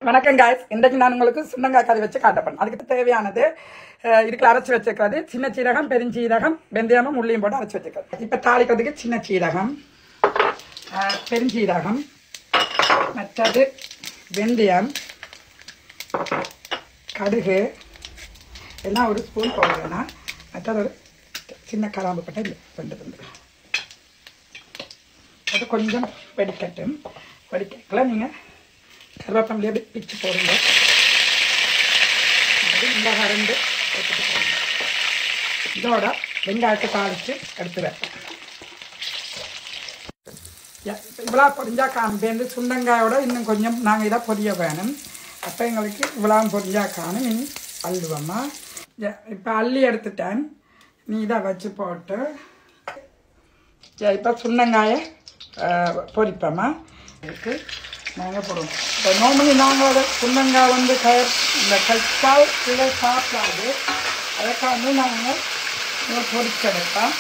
வணக்கம் guys. இன்றைக்கு நான் உங்களுக்கு சுண்டங்காய் கறி வச்சு காட்டப்பேன். அதுக்கு தேவையானது இதுக்கு அரைச்சு வச்சிருக்கிறது சின்ன சீரகம், பெருஞ்சீரகம், வெந்தயமும் உள்ளியும் போட்டு அரைச்சு வச்சிருக்கிறது. இப்போ தாளிக்கிறதுக்கு சின்ன சீரகம், பெருஞ்சீரகம், மற்றது வெந்தயம், கடுகு எல்லாம் ஒரு ஸ்பூன் போடுவேன்னா, மற்றது ஒரு சின்ன கராம்பு பட்டை ரெண்டு அது கொஞ்சம் வெடிக்கட்டும். வெடிக்கல நீங்கள் கருவேப்பிலையே பிச்சு போடுங்க. இந்த கரண்டு இதோட வெங்காயத்தை தாளித்து எடுத்து வைப்பேன். இவ்வளோ பொரிஞ்சா காணும் சுண்டங்காயோட இன்னும் கொஞ்சம் நாங்கள் இதை பொரிய வேணும். அப்போ எங்களுக்கு இவ்வளோ பொரிஞ்சா காணும். இனி அள்ளுவோம்மா. இப்போ அள்ளி எடுத்துட்டேன். நீ இதை வச்சு போட்டு இப்போ சுண்டங்காயை பொரிப்போம்மா. இதுக்கு நாங்கள் போடுவோம். இப்போ நார்மலி நாங்கள் சுண்டங்காய் இந்த கச்சால் இதை சாப்பிடாது. அதுக்காக நாங்கள் பொரிச்செடுப்போம்.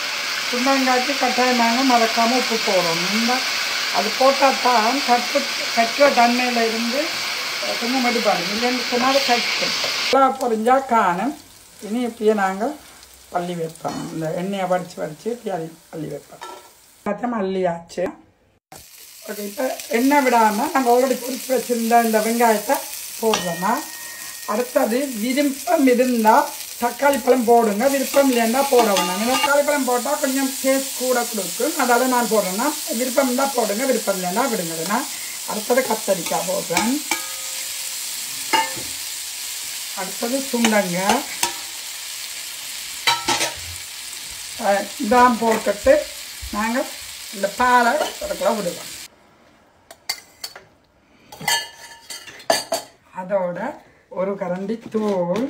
சுண்டங்காய்க்கு கட்டாயம் நாங்கள் மறக்காமல் உப்பு போடணும். அது போட்டால் தான் கற்ற தன்மையில் இருந்து கொஞ்சம் மடிப்பாங்க. இல்லைன்னு சொன்னால் கட்டும் பொரிஞ்சா காணும். இனி இப்படியே நாங்கள் பள்ளி வைப்போம். இந்த எண்ணெயை வடித்து இப்படி பள்ளி வைப்போம். பார்த்தா அள்ளியாச்சு. ஓகே, இப்போ எண்ணெய் விடாமல் நாங்கள் ஆல்ரெடி பொரிச்சு வச்சுருந்த இந்த வெங்காயத்தை போடுறோம்மா. அடுத்தது விருப்பம் இருந்தால் தக்காளி பழம் போடுங்க. விருப்பம் இல்லைன்னா போட வேணாம். தக்காளி பழம் போட்டால் கொஞ்சம் டேஸ்ட் கூட கொடுக்கும். அதாவது நான் போடுறேன்னா விருப்பம் இருந்தால் போடுங்க, விருப்பம் இல்லைன்னா விடுங்கதுன்னா. அடுத்தது கத்தரிக்காய் போடுறேன். அடுத்தது சுண்டங்க இதான் போட்டுட்டு நாங்கள் இந்த பாலை அதுக்குள்ள விடுவோம். அதோட ஒரு கரண்டி தூள்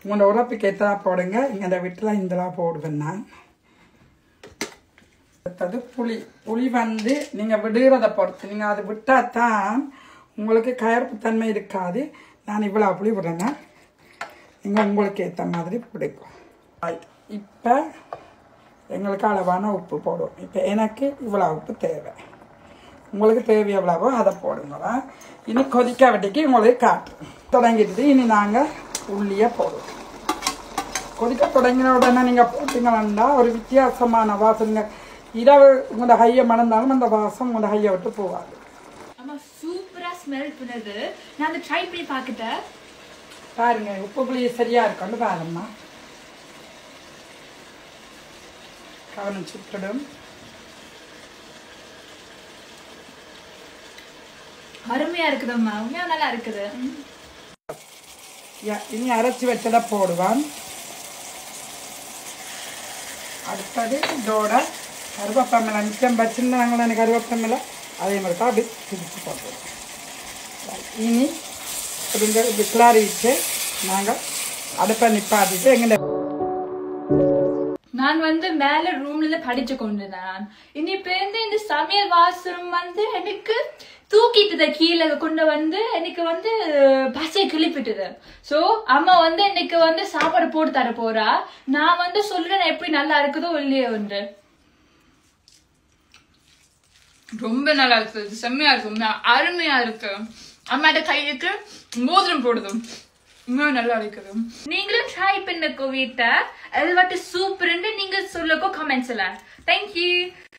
உங்களோட உரப்புக்கு எத்தனா போடுங்க. இங்கே இந்த வீட்டில் இந்தலாம் போடுவேன் நான். அடுத்தது புளி நீங்கள் விடுகிறத பொறுத்து. நீங்கள் அது விட்டால் தான் உங்களுக்கு கயர்ப்புத்தன்மை இருக்காது. நான் இவ்வளோ புளி விடுறேன்னா நீங்கள் உங்களுக்கு ஏற்ற மாதிரி பிடிக்கும். இப்போ எங்களுக்கு அளவான உப்பு போடுவோம். இப்போ எனக்கு இவ்வளோ உப்பு தேவை. உங்களுக்கு தேவை எவ்வளவோ அதை போடுங்களா. இனி கொதிக்க வட்டிக்கு உங்களுக்கு காட்டுறோம். தொடங்கிட்டு இனி நாங்கள் உள்ளியே போடுவோம். கொதிக்க தொடங்கின உடனே நீங்கள் போட்டிங்கன்னா ஒரு வித்தியாசமான வாசனை. இரவு உங்களோட கையை மணந்தாலும் அந்த வாசம் உங்களோட கையை விட்டு போகாது. ஆமாம், சூப்பராக ஸ்மெல் பண்ணுது. நான் அதை ட்ரை பண்ணி பார்க்கிட்டேன். பாருங்க, உப்பு புளி சரியாக இருக்குன்னு பாருங்கம்மா. கவனம் சுற்றிடும். அருமையா இருக்குதும்மா, உண்மையா நல்லா இருக்குது. இனி அரைச்சி வச்சதை போடுவான். அடுத்தது இதோட கருவேப்பமில்லை மிச்சம் வச்சுருந்தாங்களே எனக்கு கருவேப்பமில்லை அதே மாதிரி தான் அப்படி பிரித்து போட்டுருவோம். இனி இப்படி கிளாரிட்டு நாங்கள் அடுப்பை நிப்பாட்டிட்டு எங்கே நான் மேல ரூம்ல படிச்சு கொண்டிருந்தேன். இனி பேருந்து இந்த சமையல் வாசனம் எனக்கு தூக்கிட்டு கீழே கொண்டு எனக்கு பசையை கிளிப்பிட்டுது. சோ அம்மா எனக்கு சாப்பாடு போட்டு தர போறா. நான் சொல்றேன் எப்படி நல்லா இருக்குதோ இல்லையோ. ரொம்ப நல்லா இருக்கு, செம்மையா இருக்கு, அருமையா இருக்கு. அம்மாட்ட கைக்கு மோதிரம் போடுதும் நல்லா இருக்குது. நீங்களும் ட்ரை பண்ணக்கோ வீட்டை. அது சூப்பர்ன்னு நீங்க சொல்லுக்கோ கமெண்ட்ஸ்ல. தேங்க்யூ.